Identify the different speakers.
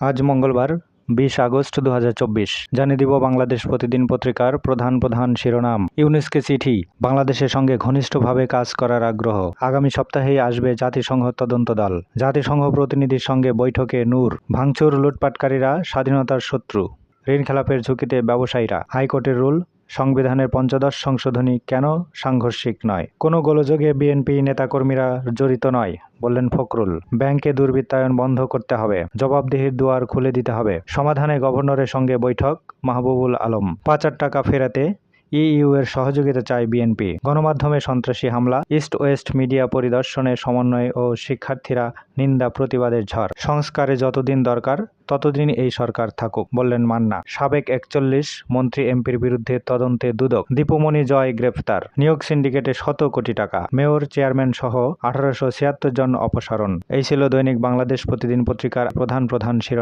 Speaker 1: আজ মঙ্গলবার 20 আগস্ট 2024। জানিয়ে দিব বাংলাদেশ প্রতিদিন পত্রিকার প্রধান শিরোনাম। ইউনুসকে চিঠি, বাংলাদেশের সঙ্গে ঘনিষ্ঠভাবে কাজ করার আগ্রহ। আগামী সপ্তাহেই আসবে জাতিসংঘ তদন্ত দল। জাতিসংঘ প্রতিনিধির সঙ্গে বৈঠকে নূর। ভাঙচুর লুটপাটকারীরা স্বাধীনতার শত্রু। ঋণ খেলাপের ঝুঁকিতে ব্যবসায়ীরা। হাইকোর্টের রুল, সংবিধানের ৫৫ সংশোধনী কেন সাংঘর্ষিক নয়। কোনো গোলযোগে বিএনপি নেতাকর্মীরা জড়িত নয়, বললেন ফখরুল। ব্যাংকে দুর্বৃত্তায়ন বন্ধ করতে হবে, জবাবদিহির দুয়ার খুলে দিতে হবে। সমাধানে গভর্নরের সঙ্গে বৈঠক, মাহবুবুল আলম। পাচার টাকা ফেরাতে ইইউ এর সহযোগিতা চায় বিএনপি। গণমাধ্যমে সন্ত্রাসী হামলা, ইস্ট ওয়েস্ট মিডিয়া পরিদর্শনে সমন্বয় ও শিক্ষার্থীরা নিন্দা প্রতিবাদের ঝড়। সংস্কারে যতদিন দরকার ততদিন এই সরকার থাকুক, বললেন মান্না। সাবেক ৪১ মন্ত্রী এমপির বিরুদ্ধে তদন্তে দুদক। দীপুমণি জয় গ্রেফতার। নিয়োগ সিন্ডিকেটে শত কোটি টাকা। মেয়র, চেয়ারম্যান সহ ১৮৭৬ জন অপসারণ। এই ছিল দৈনিক বাংলাদেশ প্রতিদিন পত্রিকার প্রধান শিরোনাম।